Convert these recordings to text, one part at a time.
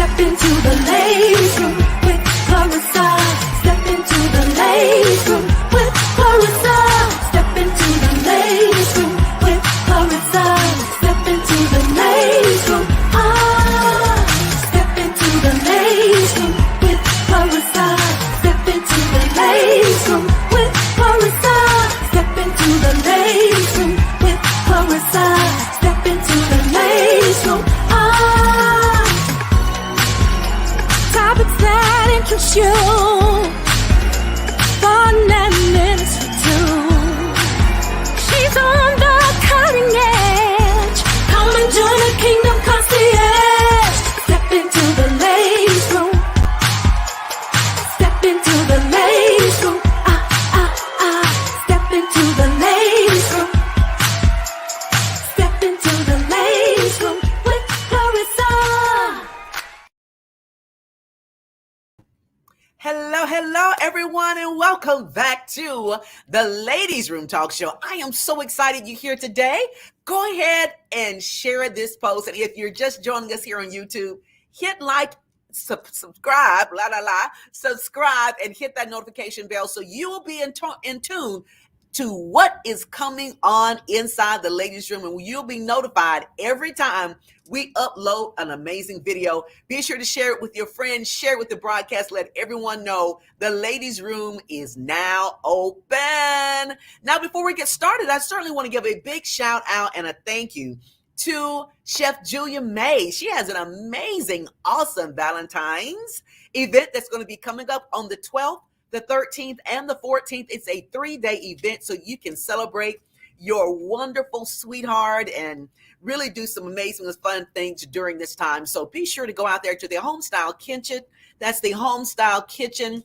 Step into the ladies' room with Clarissa. Step into the ladies' room with Clarissa. Step into the ladies' room with Clarissa. Step into the ladies' room. Step into the ladies' room with Clarissa. Step into the ladies' room with Clarissa. Step into the ladies' room with Clarissa. Step into the ladies' room. Topics that interest you. Fun and minutes for two. She's on the cutting edge. Come and join the Kingdom Concierge. Step into the ladies' room. Step into the ladies' room. Step into the ladies' room. Step into the ladies' room with Clarissa. Hello, everyone, and welcome back to the Ladies Room Talk Show. I am so excited you're here today. Go ahead and share this post. And if you're just joining us here on YouTube, hit like, subscribe, subscribe, and hit that notification bell so you will be in tune to what is coming on inside the Ladies Room, and you'll be notified every time we upload an amazing video. Be sure to share it with your friends, share it with the broadcast, let everyone know the Ladies Room is now open. Now, before we get started, I certainly want to give a big shout out and a thank you to Chef Julia May. She has an amazing, awesome Valentine's event that's going to be coming up on the 12th, the 13th, and the 14th. It's a 3-day event, so you can celebrate your wonderful sweetheart and really do some amazing and fun things during this time. So be sure to go out there to the Homestyle Kitchen. That's the Homestyle Kitchen.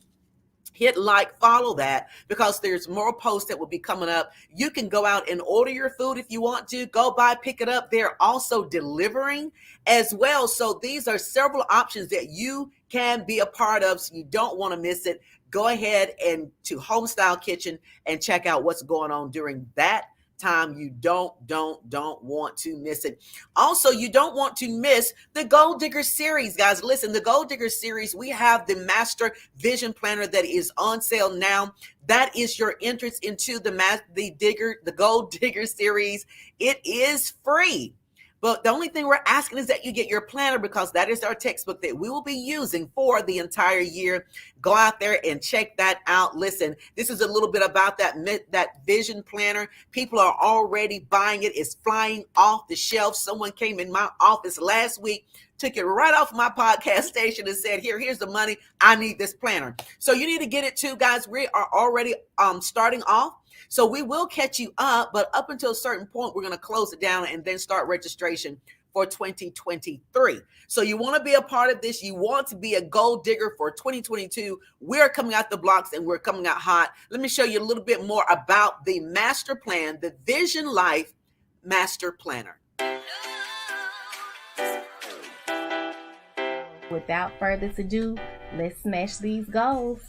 Hit like, follow that, because there's more posts that will be coming up. You can go out and order your food if you want to. Go by, pick it up. They're also delivering as well. So these are several options that you can be a part of, so you don't want to miss it. Go ahead and to Homestyle Kitchen and check out what's going on during that time. You don't want to miss it. Also, you don't want to miss the Gold Digger series, guys. Listen, the Gold Digger series, we have the Master Vision Planner that is on sale now. That is your entrance into the Gold Digger series. It is free. But the only thing we're asking is that you get your planner, because that is our textbook that we will be using for the entire year. Go out there and check that out. Listen, this is a little bit about that vision planner. People are already buying it. It's flying off the shelf. Someone came in my office last week, took it right off my podcast station and said, here's the money. I need this planner. So you need to get it too, guys. We are already starting off. So we will catch you up, but up until a certain point, we're going to close it down and then start registration for 2023. So you want to be a part of this. You want to be a gold digger for 2022. We're coming out the blocks and we're coming out hot. Let me show you a little bit more about the master plan, the Vision Life Master Planner. Without further ado, let's smash these goals.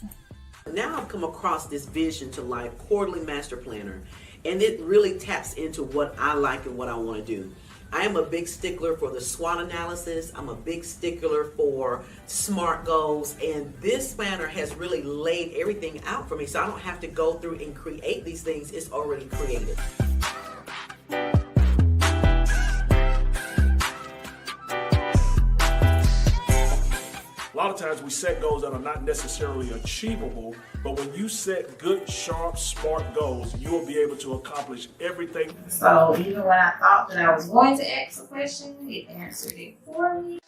Now I've come across this Vision to Life quarterly master planner, and it really taps into what I like and what I want to do. I am a big stickler for the SWOT analysis. I'm a big stickler for SMART goals, and this planner has really laid everything out for me, so I don't have to go through and create these things. It's already created. A lot of times we set goals that are not necessarily achievable, but when you set good, sharp, smart goals, you will be able to accomplish everything. So even when I thought that I was going to ask a question, it answered it for me.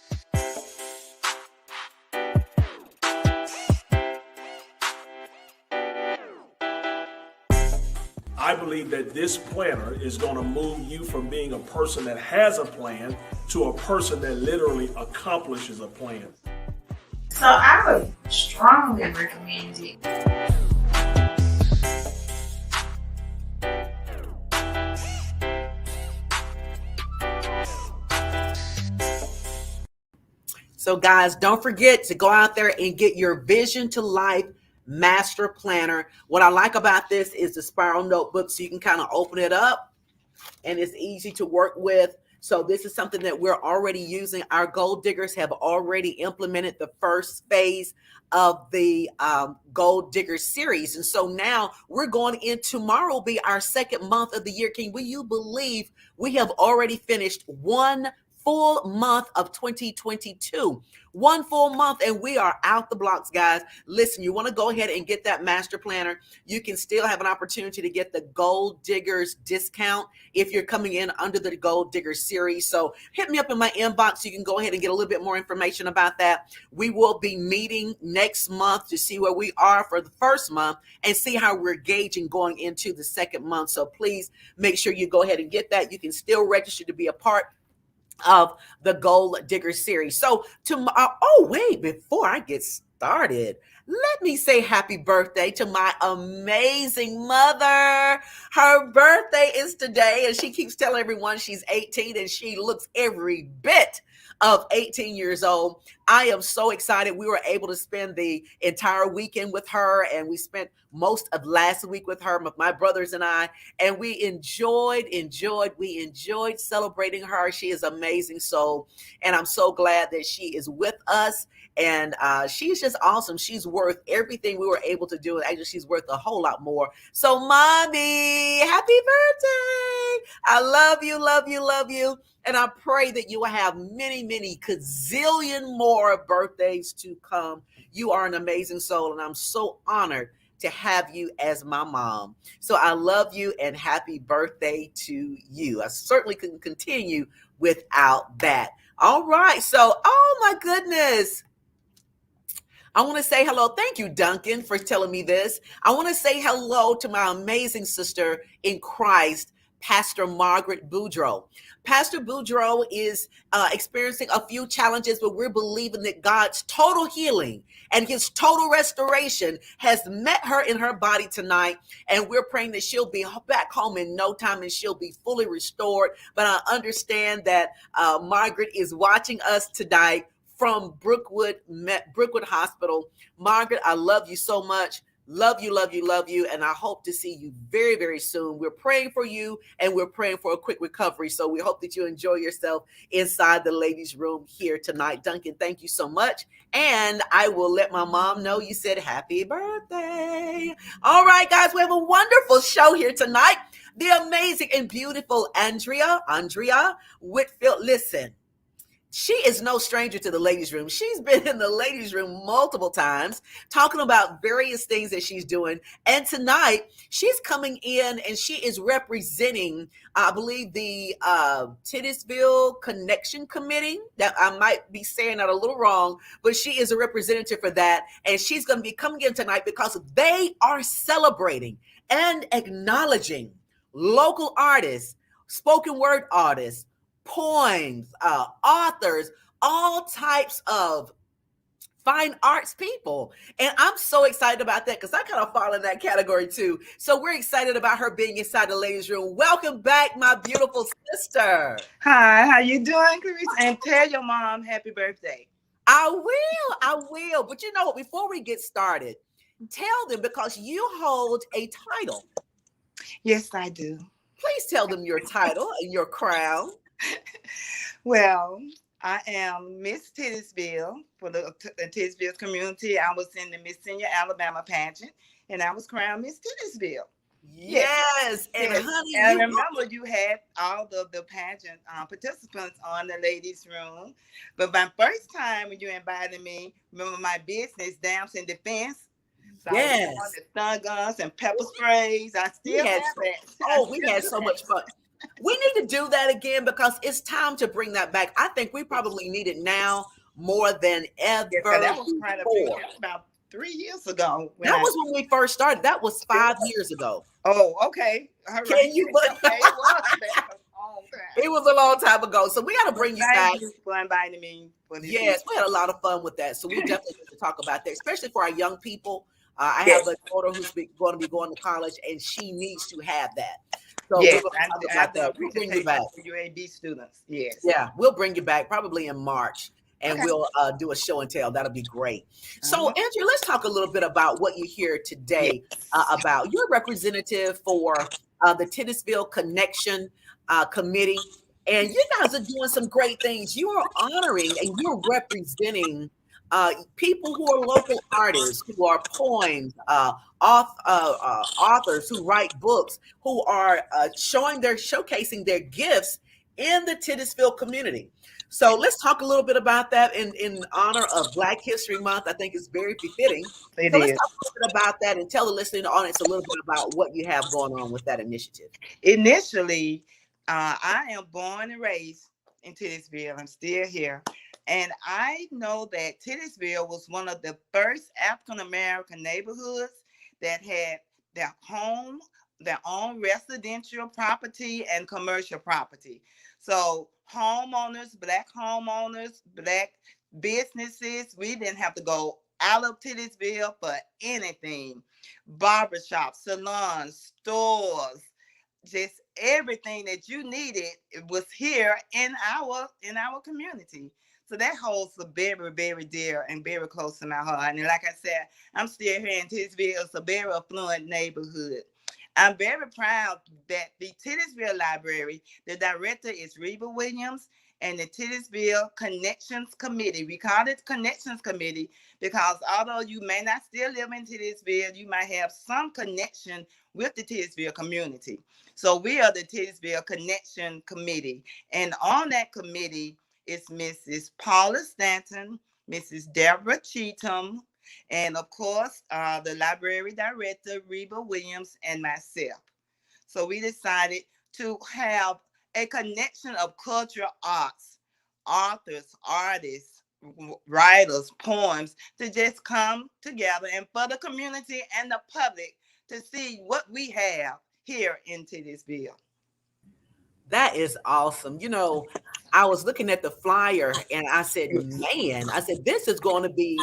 I believe that this planner is going to move you from being a person that has a plan to a person that literally accomplishes a plan. So I would strongly recommend it. So guys, don't forget to go out there and get your Vision to Life Master Planner. What I like about this is the spiral notebook, so you can kind of open it up and it's easy to work with. So this is something that we're already using. Our gold diggers have already implemented the first phase of the gold digger series. And so now we're going in, tomorrow will be our second month of the year. Can you believe we have already finished one full month of 2022? One full month, and we are out the blocks, guys. Listen, you want to go ahead and get that master planner. You can still have an opportunity to get the Gold Diggers discount if you're coming in under the Gold Diggers series. So hit me up in my inbox. You can go ahead and get a little bit more information about that. We will be meeting next month to see where we are for the first month and see how we're gauging going into the second month. So please make sure you go ahead and get that. You can still register to be a part of the Gold Digger series. So tomorrow, oh wait, before I get started, let me say happy birthday to my amazing mother. Her birthday is today, and she keeps telling everyone she's 18, and she looks every bit of 18 years old. I am so excited. We were able to spend the entire weekend with her, and we spent most of last week with her, with my brothers and I, and we enjoyed celebrating her. She is an amazing soul, and I'm so glad that she is with us. And she's just awesome. She's worth everything we were able to do. And actually, she's worth a whole lot more. So, Mommy, happy birthday. I love you, love you, love you. And I pray that you will have many, many gazillion more birthdays to come. You are an amazing soul, and I'm so honored to have you as my mom. So I love you, and happy birthday to you. I certainly couldn't continue without that. All right. So, oh my goodness. I want to say hello. Thank you, Duncan, for telling me this. I want to say hello to my amazing sister in Christ, Pastor Margaret Boudreau. Pastor Boudreau is experiencing a few challenges, but we're believing that God's total healing and his total restoration has met her in her body tonight. And we're praying that she'll be back home in no time and she'll be fully restored. But I understand that Margaret is watching us tonight from Brookwood Hospital. Margaret, I love you so much. Love you, love you, love you. And I hope to see you very, very soon. We're praying for you, and we're praying for a quick recovery. So we hope that you enjoy yourself inside the ladies' room here tonight. Duncan, thank you so much. And I will let my mom know you said happy birthday. All right, guys, we have a wonderful show here tonight. The amazing and beautiful Andrea Whitfield. Listen. She is no stranger to the ladies' room. She's been in the ladies' room multiple times talking about various things that she's doing. And tonight she's coming in and she is representing, I believe, the Titusville Connection Committee. That I might be saying that a little wrong, but she is a representative for that. And she's going to be coming in tonight because they are celebrating and acknowledging local artists, spoken word artists, poems, authors, all types of fine arts people. And I'm so excited about that because I kind of fall in that category too. So we're excited about her being inside the ladies' room. Welcome back, my beautiful sister. Hi, how you doing, Clarice? And tell your mom happy birthday. I will. But you know what, before we get started, tell them, because you hold a title. Yes, I do. Please tell them your title and your crown. Well, I am Miss Titusville for the Titusville community. I was in the Miss Senior Alabama pageant, and I was crowned Miss Titusville. Yes. And yes. honey, and I remember you had all of the pageant participants on the ladies' room. But my first time when you invited me, remember my business, Dams in Defense. So yes. I was the stun guns and pepper sprays. I still have that. We had so much fun. We need to do that again because it's time to bring that back. I think we probably need it now more than ever. Yeah, that was quite a few, about 3 years ago. That was when we first started. That was 5 years ago. Oh, okay. All right. Can you? Okay, it was a long time ago. So we got to bring you back. Thank you for inviting me. Yes, we had a lot of fun with that. So we definitely need to talk about that, especially for our young people. I have a daughter who's going to be going to college, and she needs to have that. So yes, we'll bring you back. UAB students. Yes. Yeah, we'll bring you back probably in March, and we'll do a show and tell. That'll be great. So, Andrea, let's talk a little bit about what you're here today about. You're a representative for the Titusville Connection Committee. And you guys are doing some great things. You are honoring and you're representing people who are local artists, who are poems, authors who write books, who are showcasing their gifts in the Titusville community. So let's talk a little bit about that in honor of Black History Month. I think it's very befitting. It So let's is. talk a little bit about that and tell the listening audience a little bit about what you have going on with that initiative. Initially, I am born and raised in Titusville. I'm still here. And I know that Titusville was one of the first African American neighborhoods that had their home, their own residential property and commercial property. So homeowners, Black homeowners, Black businesses, we didn't have to go out of Titusville for anything. Barbershops, salons, stores, just everything that you needed was here in our community. So that holds a very, very dear and very close to my heart. And like I said, I'm still here in Titusville. It's a very affluent neighborhood. I'm very proud that the Titusville Library, the director is Reba Williams, and the Titusville Connections Committee. We call it Connections Committee because although you may not still live in Titusville, you might have some connection with the Titusville community. So we are the Titusville Connection Committee. And on that committee is Mrs. Paula Stanton, Mrs. Deborah Cheatham, and of course, the library director, Reba Williams, and myself. So we decided to have a connection of cultural arts, authors, artists, writers, poems, to just come together and for the community and the public to see what we have here in Titusville. That is awesome. You know, I was looking at the flyer and I said, man, I said, this is going to be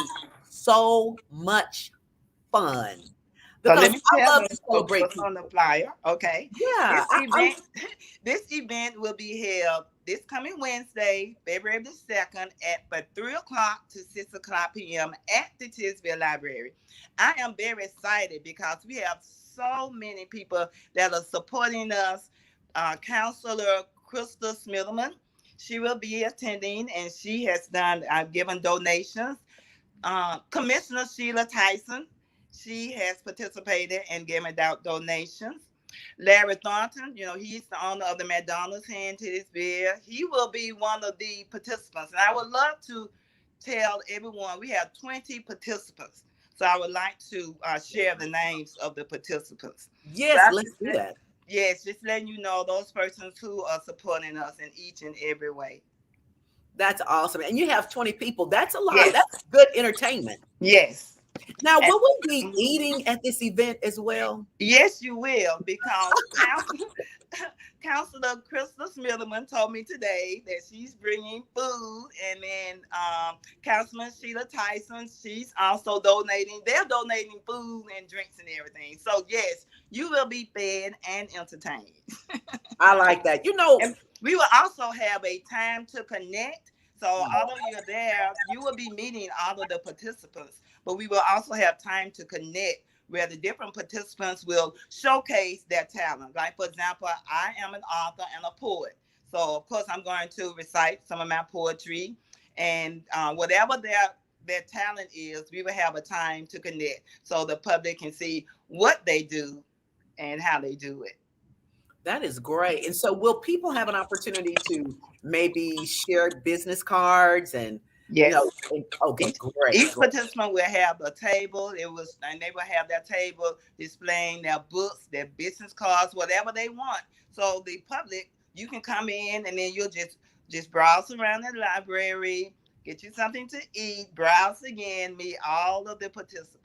so much fun. So Because let me I tell love you to celebrate what's on the flyer. Okay. Yeah. This event will be held this coming Wednesday, February the 2nd at 3 o'clock to 6 o'clock p.m. at the Titusville Library. I am very excited because we have so many people that are supporting us. Counselor Krista Smitherman, she will be attending and she has given donations. Commissioner Sheila Tyson, she has participated and given out donations. Larry Thornton, he's the owner of the McDonald's here in Titusville. He will be one of the participants. And I would love to tell everyone, we have 20 participants. So I would like to share the names of the participants. Yes, let's do that. Yes, just letting you know those persons who are supporting us in each and every way. That's awesome. And you have 20 people. That's a lot. Yes. That's good entertainment. Yes. Now, will we be eating at this event as well? Yes, you will, because Counselor Krista Smitherman told me today that she's bringing food, and then Councilman Sheila Tyson, she's also donating. They're donating food and drinks and everything. So yes, you will be fed and entertained. I like that. And we will also have a time to connect. So although you're there, you will be meeting all of the participants, but we will also have time to connect where the different participants will showcase their talent. Like, for example, I am an author and a poet. So, of course, I'm going to recite some of my poetry. And whatever their talent is, we will have a time to connect so the public can see what they do and how they do it. That is great. And so will people have an opportunity to maybe share business cards and yes. Okay, great. Each participant will have a table. And they will have their table displaying their books, their business cards, whatever they want. So the public, you can come in and then you'll just browse around the library, get you something to eat, browse again, meet all of the participants.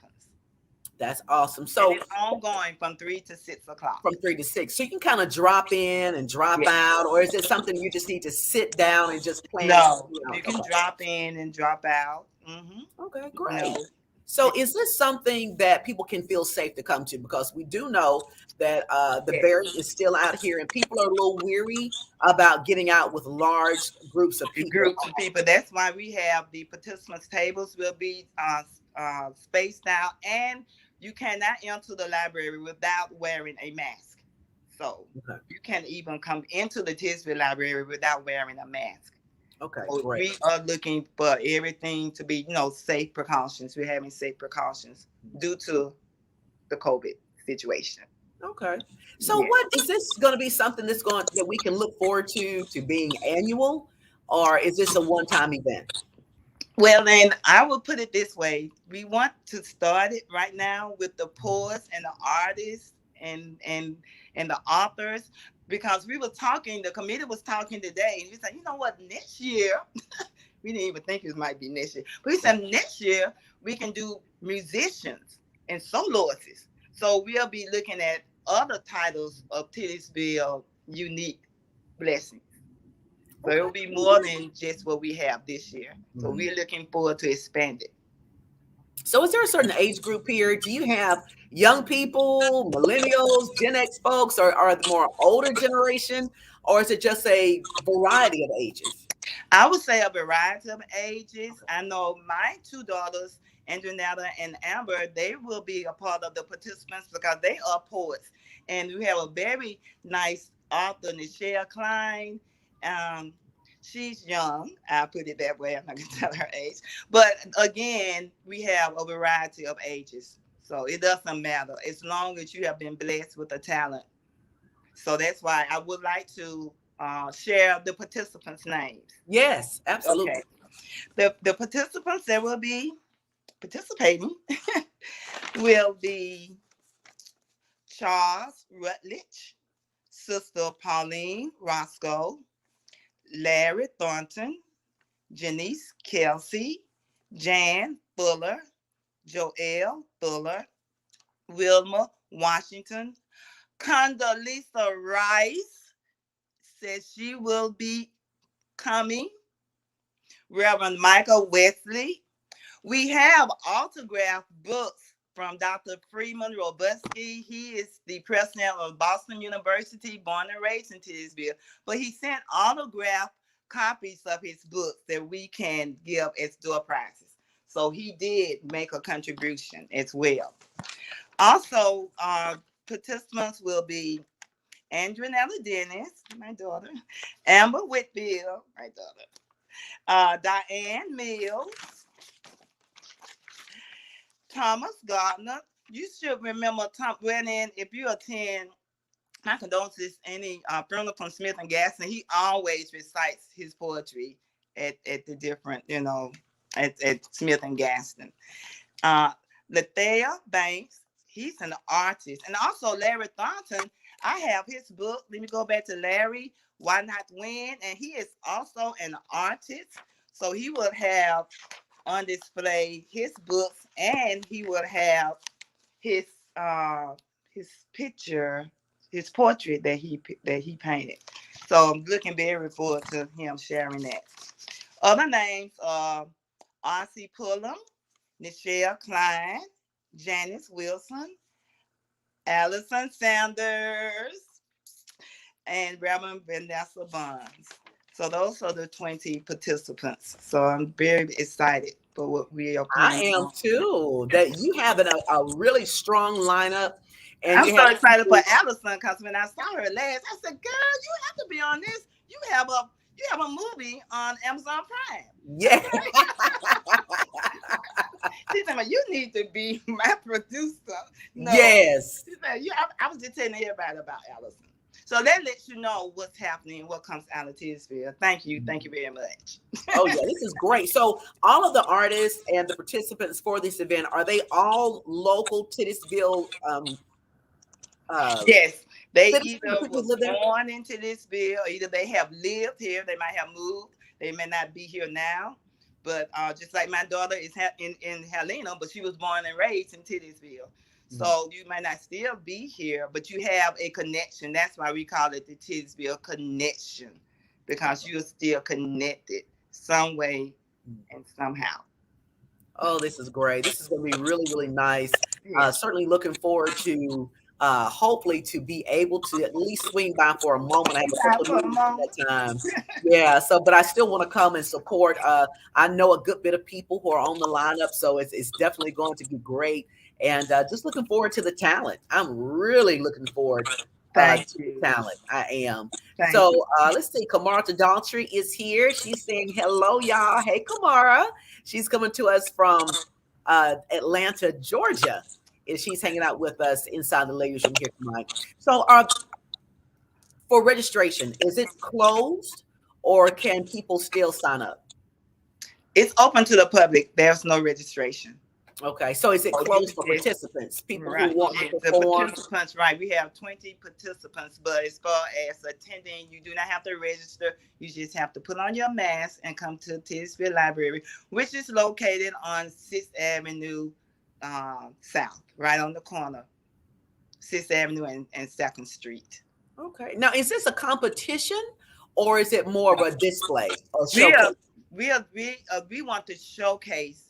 That's awesome. So and it's ongoing from 3 to 6 o'clock. From 3 to 6. So you can kind of drop in and drop out, or is it something you just need to sit down and just plan? No, you can drop in and drop out. Mm-hmm. Okay, great. So is this something that people can feel safe to come to? Because we do know that the variant is still out here and people are a little weary about getting out with large groups of people. That's why we have the participants' tables will be spaced out, and you cannot enter the library without wearing a mask. So Okay. you can't even come into the Titusville Library without wearing a mask. Okay, So great. we are looking for everything to be, safe precautions. We're having safe precautions due to the COVID situation. Okay. So Yeah. what is this going to be something that we can look forward to being annual, or is this a one-time event? Well, then I will put it this way: we want to start it right now with the poets and the artists and the authors, because we were talking. The committee was talking today, and we said, you know what, next year we didn't even think it might be next year, but we said next year we can do musicians and soloists. So we'll be looking at other titles of Titusville unique blessings. So it will be more than just what we have this year. So we're looking forward to expand it. So is there a certain age group here? Do you have young people, millennials, Gen X folks, or are the more older generation, or is it just a variety of ages? I would say a variety of ages. I know my two daughters, Andrea and Amber, they will be a part of the participants because they are poets. And we have a very nice author, Nichelle Klein. She's young. I'll put it that way. I'm not going to tell her age. But again, we have a variety of ages. So it doesn't matter as long as you have been blessed with a talent. So that's why I would like to share the participants' names. Yes, absolutely. Okay. The participants that will be participating will be Charles Rutledge, Sister Pauline Roscoe, Larry Thornton, Janice Kelsey, Jan Fuller, Joelle Fuller, Wilma Washington, Condoleezza Rice says she will be coming, Reverend Michael Wesley. We have autographed books from Dr. Freeman Robuski. He is the president of Boston University, born and raised in Teddysville, but he sent autographed copies of his books that we can give as door prizes. So he did make a contribution as well. Also, participants will be Andrea Dennis, my daughter, Amber Whitfield, my daughter, Diane Mills, Thomas Gardner. You should remember Tom. If you attend my condolences, any funeral from Smith and Gaston, he always recites his poetry at the different, at Smith and Gaston. Lethea Banks, he's an artist. And also Larry Thornton, I have his book. Let me go back to Larry, Why Not Win? And he is also an artist. So he will have on display his books, and he will have his picture, his portrait that he painted. So I'm looking very forward to him sharing that. Other names are R.C. Pullum, Nichelle Klein, Janice Wilson, Allison Sanders, and Reverend Vanessa Bonds. So those are the 20 participants. So I'm very excited for what we are planning. I am too. That you have a really strong lineup. And I'm so excited for Allison because when I saw her last, I said, "Girl, you have to be on this. You have a movie on Amazon Prime." Yeah. She said, "You need to be my producer." No. Yes. She said, I was just telling everybody about Allison. So that lets you know what's happening, what comes out of Titusville. Thank you very much. Oh yeah, this is great. So all of the artists and the participants for this event, are they all local Titusville? Yes, they either was born in Titusville, or either they have lived here, they might have moved, they may not be here now. But just like my daughter is in Helena, but she was born and raised in Titusville. So you might not still be here, but you have a connection. That's why we call it the Titusville connection, because you're still connected some way and somehow. Oh, this is great. This is going to be really, really nice. Certainly looking forward to hopefully to be able to at least swing by for a moment. I have a couple of minutes at that time. Yeah. So, but I still want to come and support. I know a good bit of people who are on the lineup, so it's definitely going to be great. And just looking forward to the talent. I'm really looking forward Thank to you. talent. I am. Thank So you. let's see. Kamara Daltrey is here. She's saying hello, y'all. Hey, Kamara. She's coming to us from Atlanta, Georgia. And she's hanging out with us inside the ladies' room here tonight. So for registration, is it closed or can people still sign up? It's open to the public. There's no registration. Okay, so is it closed for participants, people Right. who want to The perform? participants, right? We have 20 participants, but as far as attending, you do not have to register. You just have to put on your mask and come to Teddysville Library, which is located on 6th Avenue South, right on the corner, 6th Avenue and 2nd Street. Okay, now is this a competition or is it more of a display or showcase? We want to showcase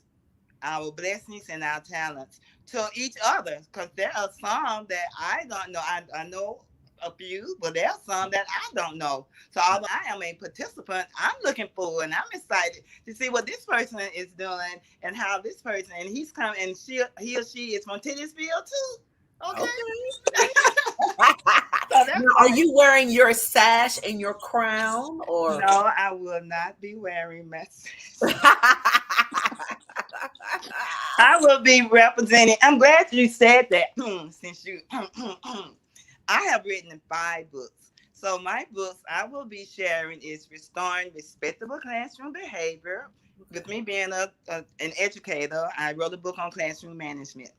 our blessings and our talents to each other, because there are some that I don't know. I know a few, but there are some that I don't know. So although I am a participant, I'm looking forward and I'm excited to see what this person is doing and how this person, and he's coming, and he or she is from Titusville too. Okay. Now, are you wearing your sash and your crown, or no? I will not be wearing my sash. I will be representing. I'm glad you said that. Since you, I have written 5 books. So my books I will be sharing is Restoring Respectable Classroom Behavior. With me being an educator, I wrote a book on classroom management.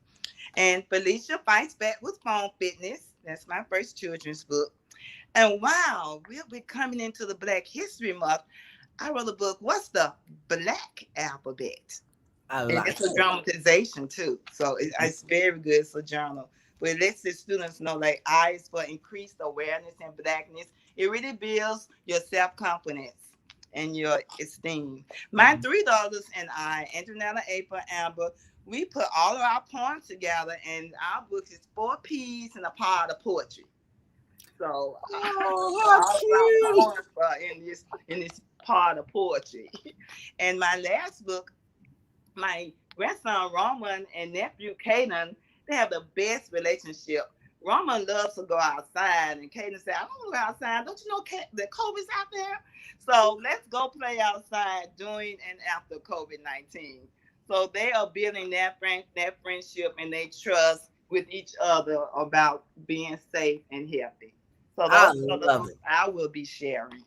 And Felicia Fights Back with Phone Fitness. That's my first children's book. And wow, we'll be coming into the Black History Month. I wrote a book, What's the Black Alphabet? It's a dramatization too. So it's very good. It's a journal. But it lets the students know, like, I is for increased awareness and Blackness. It really builds your self-confidence and your esteem. My 3 daughters and I, Antonella, April, Amber, we put all of our poems together, and our book is 4 peas and a pod of poetry. So all of our poems are in this pod of poetry. And my last book, my grandson Roman and nephew Kaden, they have the best relationship. Roman loves to go outside, and Kaden said, I don't want to go outside. Don't you know that COVID's out there? So let's go play outside during and after COVID-19. So they are building that friendship and they trust with each other about being safe and healthy. So those are the books I will be sharing.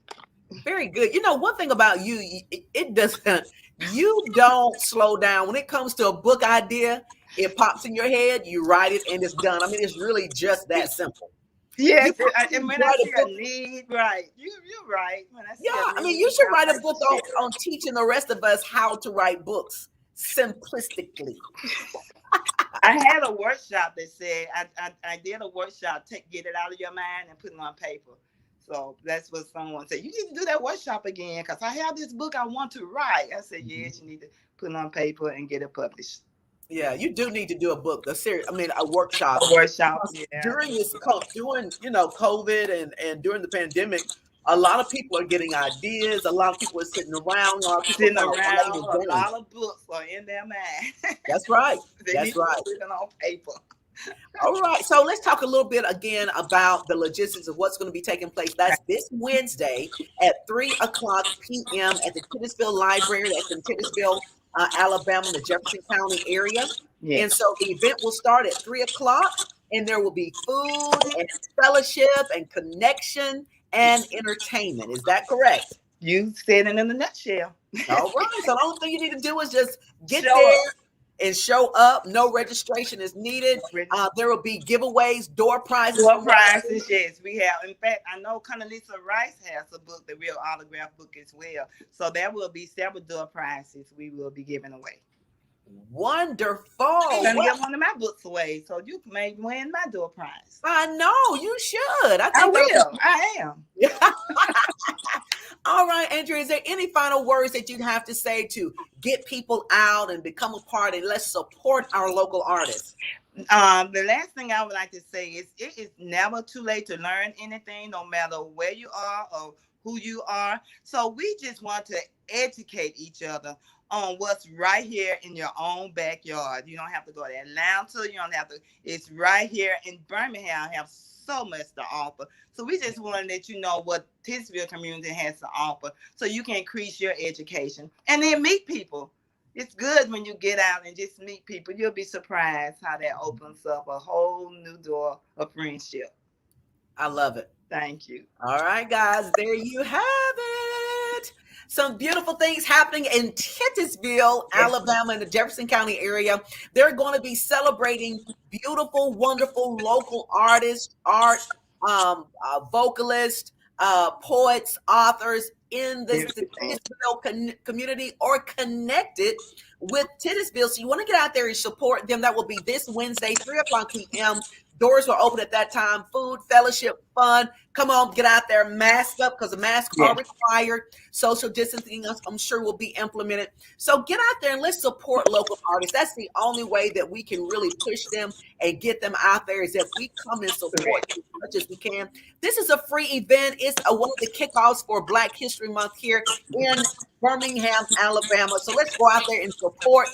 Very good. You know, one thing about you, it doesn't, you don't slow down. When it comes to a book idea, it pops in your head, you write it, and it's done. I mean, it's really just that simple. Yes, and when I see a need, right. You're right. I mean, you should write a book on teaching the rest of us how to write books simplistically. I had a workshop that said, I did a workshop, get it out of your mind and put it on paper. So that's what someone said. You need to do that workshop again because I have this book I want to write. I said, yes, you need to put it on paper and get it published. Yeah, you do need to do a book, a workshop. A workshop, yeah. During COVID and during the pandemic, a lot of people are getting ideas. A lot of people are sitting around. A lot of books are in their mind. That's right. That's right. Put it on paper. All right. So let's talk a little bit again about the logistics of what's going to be taking place. That's this Wednesday at 3:00 p.m. at the Titusville Library. That's in Titusville, Alabama, the Jefferson County area. Yes. And so the event will start at 3:00, and there will be food and fellowship and connection and entertainment. Is that correct? You said it in a nutshell. All right. So the only thing you need to do is just get there and show up. No registration is needed. There will be giveaways, door prizes. Yes. We have. In fact, I know Condoleezza Rice has a book, the Real Autograph book as well. So there will be several door prizes we will be giving away. Wonderful. I'm going to give one of my books away, so you may win my door prize. I know, you should. I will. I am. All right, Andrea, is there any final words that you'd have to say to get people out and become a part and let's support our local artists? The last thing I would like to say is it is never too late to learn anything, no matter where you are or who you are. So we just want to educate each other on what's right here in your own backyard. You don't have to go to Atlanta. You don't have to. It's right here in Birmingham. Have so much to offer. So we just want to let you know what Titusville community has to offer, so you can increase your education and then meet people. It's good when you get out and just meet people. You'll be surprised how that opens up a whole new door of friendship. I love it. Thank you. All right, guys, there you have it. Some beautiful things happening in Titusville, Alabama, in the Jefferson County area. They're going to be celebrating beautiful, wonderful local artists, vocalists, poets, authors in the Titusville community or connected with Titusville. So you want to get out there and support them. That will be this Wednesday, 3:00 p.m. Doors will open at that time. Food, fellowship, fun. Come on, get out there, mask up, because the masks are required. Social distancing, I'm sure, will be implemented. So get out there and let's support local artists. That's the only way that we can really push them and get them out there, is if we come and support as much as we can. This is a free event. It's one of the kickoffs for Black History Month here in Birmingham, Alabama. So let's go out there and support.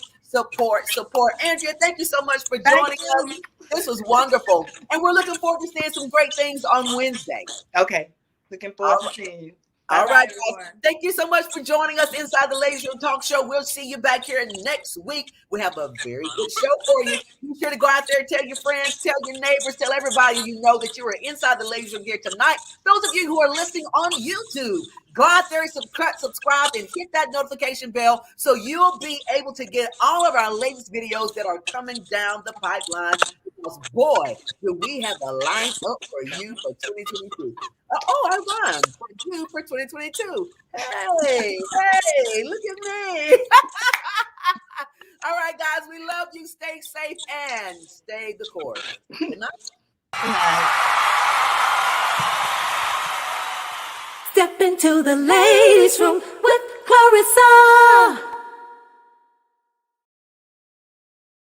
Andrea, thank you so much for joining us. This was wonderful. And we're looking forward to seeing some great things on Wednesday. Okay. Looking forward to seeing you. All right, guys. Thank you so much for joining us inside the Ladiez Room Talk Show. We'll see you back here next week. We have a very good show for you. Be sure to go out there and tell your friends, tell your neighbors, tell everybody you know that you are inside the Ladiez Room here tonight. Those of you who are listening on YouTube, go out there and subscribe and hit that notification bell so you'll be able to get all of our latest videos that are coming down the pipeline. Because boy, do we have a line up for you for 2022. I rhymed for you for 2022. Hey, look at me. All right, guys, we love you. Stay safe and stay the course. Good night. Good night. Step into the ladies' room with Clarissa.